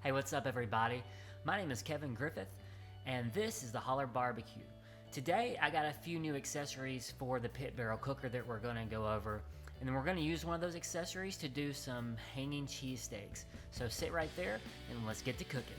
Hey, what's up everybody? My name is Kevin Griffith, and this is the Holler Barbecue. Today, I got a few new accessories for the Pit Barrel cooker that we're gonna go over, and then we're gonna use one of those accessories to do some hanging cheesesteaks. So sit right there, and let's get to cooking.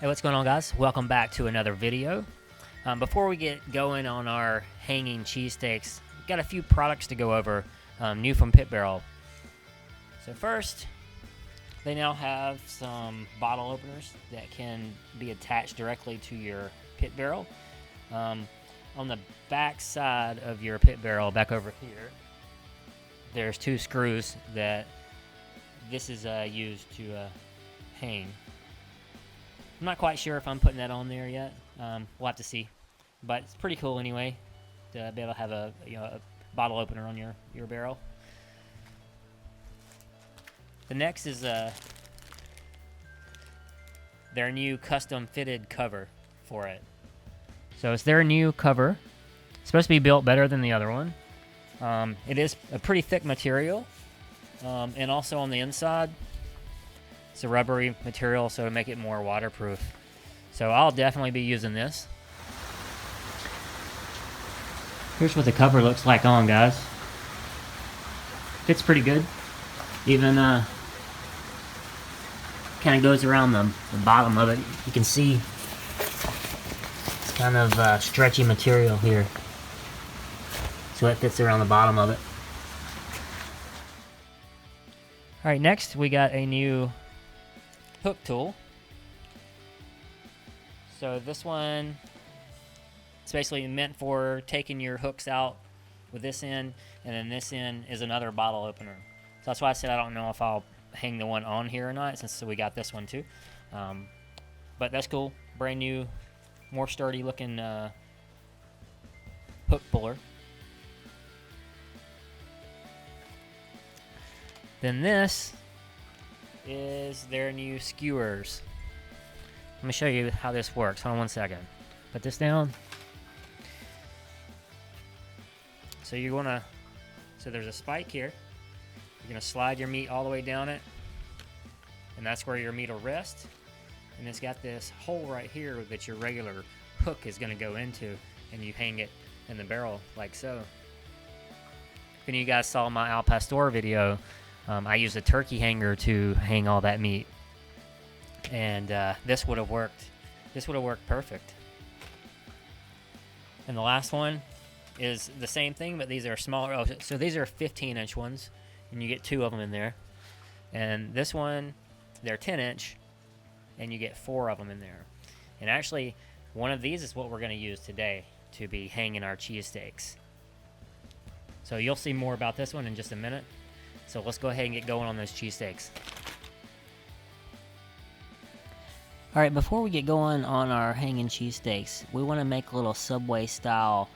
Hey, what's going on, guys? Welcome back to another video. Before we get going on our hanging cheesesteaks, we've got a few products to go over, new from Pit Barrel. So first, they now have some bottle openers that can be attached directly to your pit barrel. On the back side of your pit barrel, back over here, there's two screws that this is used to hang. I'm not quite sure if I'm putting that on there yet. We'll have to see, but it's pretty cool anyway to be able to have a bottle opener on your barrel. The next is their new custom fitted cover for it. So it's their new cover. It's supposed to be built better than the other one. It is a pretty thick material, and also on the inside it's a rubbery material, so to make it more waterproof. So I'll definitely be using this. Here's what the cover looks like on, guys. Fits pretty good. Even kind of goes around the bottom of it. You can see it's kind of stretchy material here, so it fits around the bottom of it. All right, next we got a new hook tool. So this one, it's basically meant for taking your hooks out with this end, and then this end is another bottle opener. So that's why I said I don't know if I'll hang the one on here or not, since we got this one too. But that's cool, brand new, more sturdy looking hook puller. Then this is their new skewers. Let me show you how this works. Hold on one second. Put this down. So there's a spike here. You're gonna slide your meat all the way down it, and that's where your meat will rest. And it's got this hole right here that your regular hook is gonna go into, and you hang it in the barrel like so. If any of you guys saw my Al Pastor video, I used a turkey hanger to hang all that meat, and this would have worked. This would have worked perfect. And the last one is the same thing, but these are smaller. Oh, so these are 15-inch ones, and you get two of them in there. And this one, they're 10-inch, and you get 4 of them in there. And actually, one of these is what we're going to use today to be hanging our cheesesteaks. So you'll see more about this one in just a minute. So let's go ahead and get going on those cheesesteaks. All right, before we get going on our hanging cheesesteaks, we want to make a little Subway style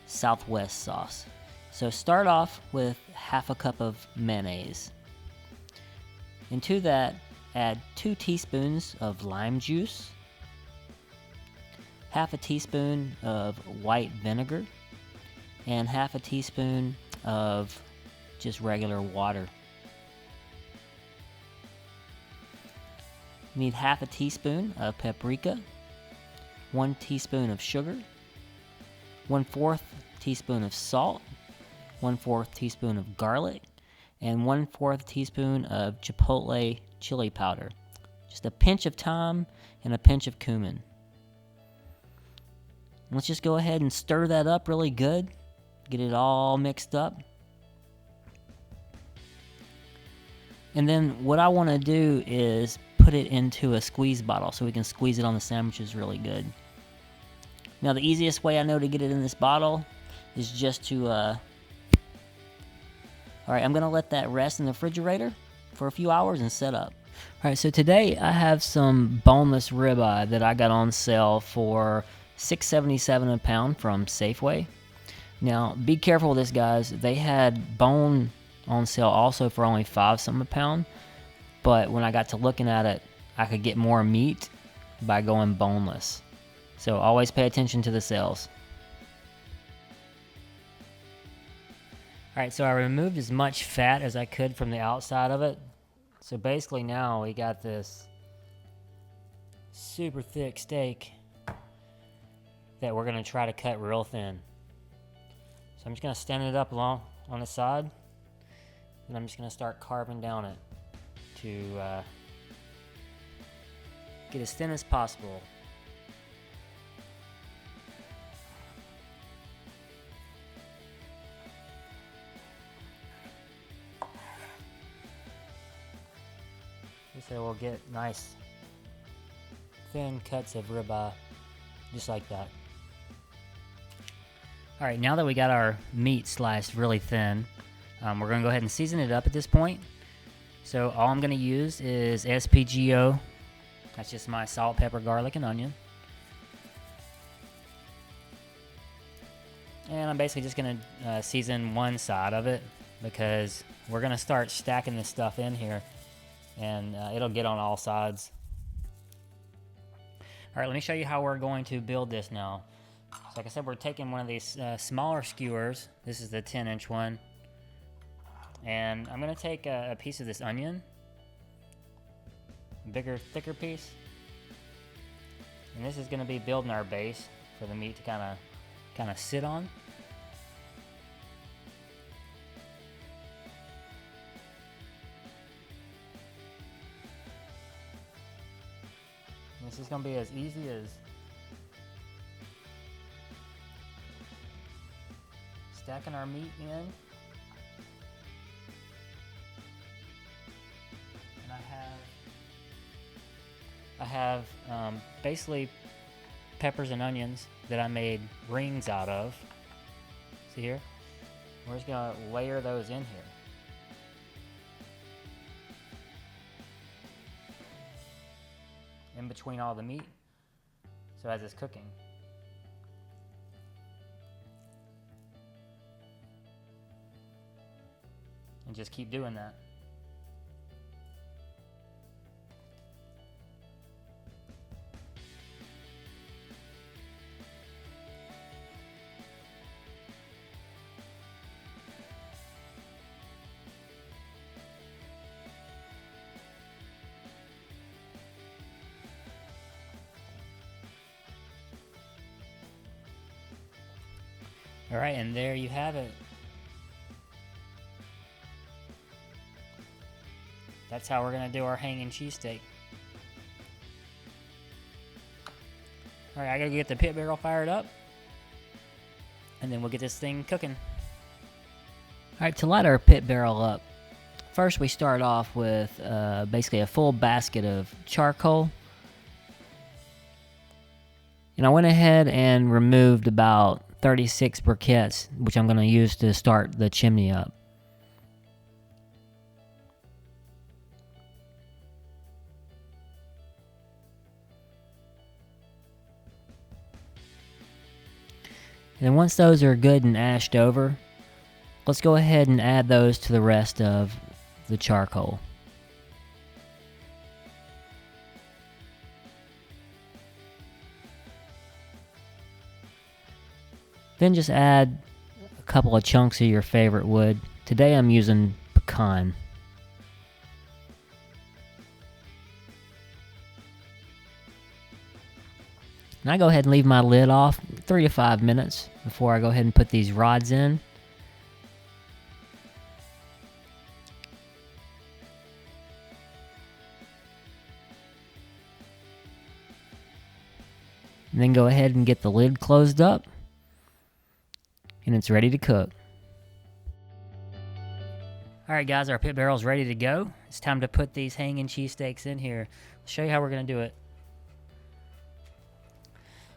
Southwest sauce. So start off with half a cup of mayonnaise. Into that, add 2 teaspoons of lime juice, half a teaspoon of white vinegar, and half a teaspoon of just regular water. You need half a teaspoon of paprika, 1 teaspoon of sugar, 1/4 teaspoon of salt, 1/4 teaspoon of garlic, and 1/4 teaspoon of chipotle chili powder. Just a pinch of thyme and a pinch of cumin. Let's just go ahead and stir that up really good. Get it all mixed up. And then what I want to do is put it into a squeeze bottle so we can squeeze it on the sandwiches really good. Now the easiest way I know to get it in this bottle is just to, alright, I'm going to let that rest in the refrigerator for a few hours and set up. Alright, so today I have some boneless ribeye that I got on sale for $6.77 a pound from Safeway. Now be careful with this, guys. They had bone on sale also for only $5 something a pound, but when I got to looking at it, I could get more meat by going boneless. So always pay attention to the cells. Alright, so I removed as much fat as I could from the outside of it. So basically now we got this super thick steak that we're going to try to cut real thin. So I'm just going to stand it up along on the side, and I'm just going to start carving down it to get as thin as possible. So we'll get nice thin cuts of ribeye, just like that. Alright, now that we got our meat sliced really thin, we're going to go ahead and season it up at this point. So all I'm going to use is SPGO. That's just my salt, pepper, garlic, and onion. And I'm basically just going to season one side of it, because we're going to start stacking this stuff in here, and it'll get on all sides. Alright, let me show you how we're going to build this now. So like I said, we're taking one of these smaller skewers. This is the 10-inch one. And I'm going to take a piece of this onion. Bigger, thicker piece. And this is going to be building our base for the meat to kind of sit on. This is going to be as easy as stacking our meat in. And I have basically peppers and onions that I made rings out of. See here? We're just going to layer those in here. In between all the meat, so as it's cooking. And just keep doing that. Alright, and there you have it. That's how we're going to do our hanging cheesesteak. Alright, I gotta get the pit barrel fired up, and then we'll get this thing cooking. Alright, to light our pit barrel up, first we start off with basically a full basket of charcoal. And I went ahead and removed about 36 briquettes, which I'm going to use to start the chimney up. And then once those are good and ashed over, let's go ahead and add those to the rest of the charcoal. Then just add a couple of chunks of your favorite wood. Today I'm using pecan. And I go ahead and leave my lid off 3 to 5 minutes before I go ahead and put these rods in. And then go ahead and get the lid closed up. And it's ready to cook. Alright guys, our pit barrel's ready to go. It's time to put these hanging cheesesteaks in here. I'll show you how we're going to do it.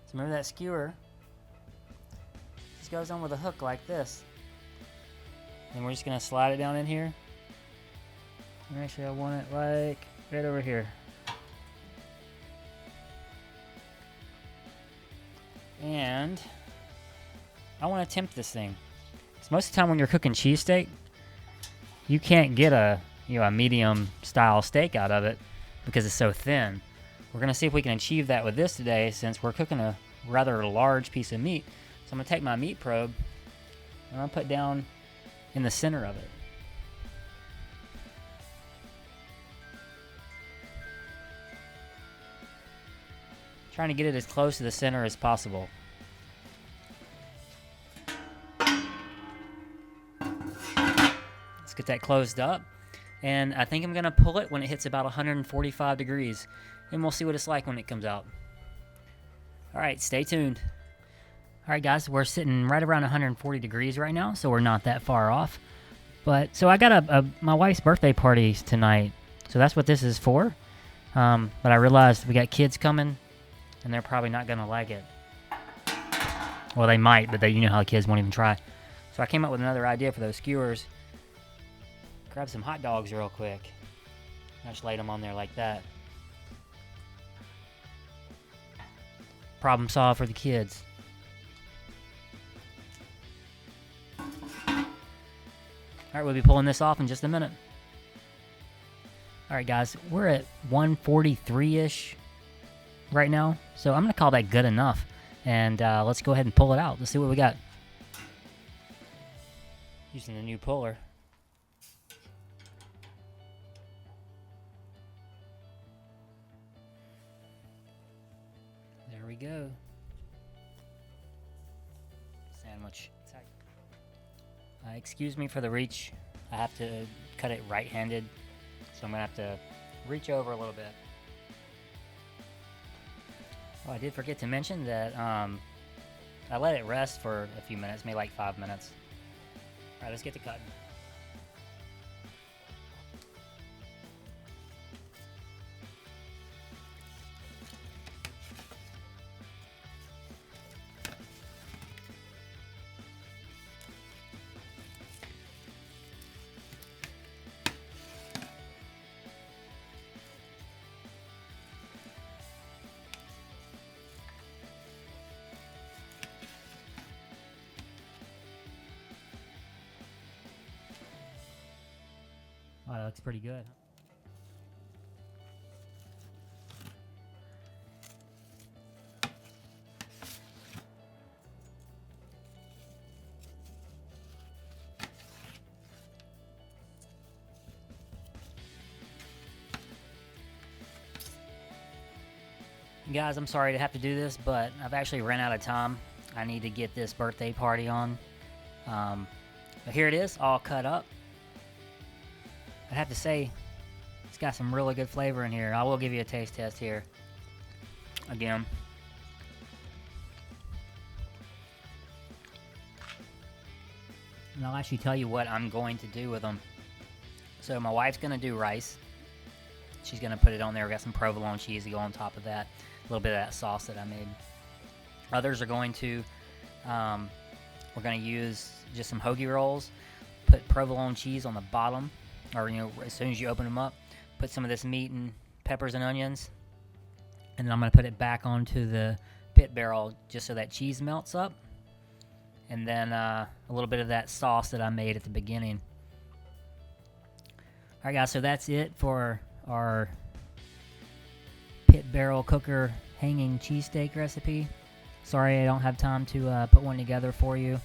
So remember that skewer? This goes on with a hook like this. And we're just going to slide it down in here. Actually, I want it like right over here. And I want to tempt this thing. So most of the time when you're cooking cheesesteak, you can't get a medium style steak out of it because it's so thin. We're going to see if we can achieve that with this today, since we're cooking a rather large piece of meat. So I'm going to take my meat probe and I'll put down in the center of it. Trying to get it as close to the center as possible. Let's get that closed up. And I think I'm going to pull it when it hits about 145 degrees. And we'll see what it's like when it comes out. Alright, stay tuned. Alright guys, we're sitting right around 140 degrees right now, so we're not that far off. But, so I got my wife's birthday party tonight. So that's what this is for. But I realized we got kids coming, and they're probably not going to like it. Well, they might, but you know how kids won't even try. So I came up with another idea for those skewers. Grab some hot dogs real quick. I just laid them on there like that. Problem solved for the kids. Alright, we'll be pulling this off in just a minute. Alright guys, we're at 143-ish right now. So I'm going to call that good enough. And let's go ahead and pull it out. Let's see what we got. Using the new puller. There we go. Sandwich. Excuse me for the reach. I have to cut it right-handed, so I'm going to have to reach over a little bit. Oh, I did forget to mention that I let it rest for a few minutes, maybe like 5 minutes. Alright, let's get to cutting. Wow, that looks pretty good. Guys, I'm sorry to have to do this, but I've actually ran out of time. I need to get this birthday party on. But here it is, all cut up. I have to say, it's got some really good flavor in here. I will give you a taste test here. Again. And I'll actually tell you what I'm going to do with them. So my wife's going to do rice. She's going to put it on there. We got some provolone cheese to go on top of that. A little bit of that sauce that I made. Others are going to, we're going to use just some hoagie rolls. Put provolone cheese on the bottom. Or, you know, as soon as you open them up, put some of this meat and peppers and onions. And then I'm going to put it back onto the pit barrel just so that cheese melts up. And then a little bit of that sauce that I made at the beginning. Alright guys, so that's it for our pit barrel cooker hanging cheesesteak recipe. Sorry I don't have time to put one together for you.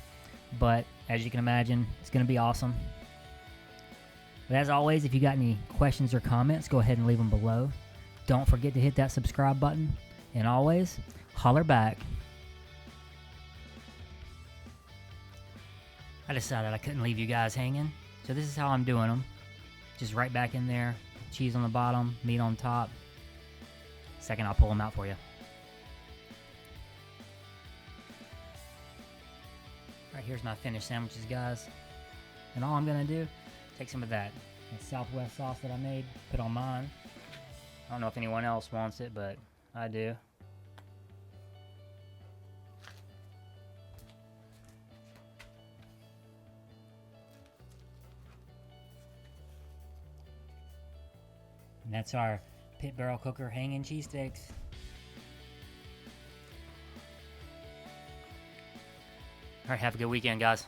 But as you can imagine, it's going to be awesome. But as always, if you got any questions or comments, go ahead and leave them below. Don't forget to hit that subscribe button. And always, holler back. I decided I couldn't leave you guys hanging. So this is how I'm doing them. Just right back in there. Cheese on the bottom, meat on top. Second, I'll pull them out for you. Alright, here's my finished sandwiches, guys. And all I'm going to do, take some of that Southwest sauce that I made, put on mine. I don't know if anyone else wants it, but I do. And that's our pit barrel cooker hanging cheesesteaks. Alright, have a good weekend, guys.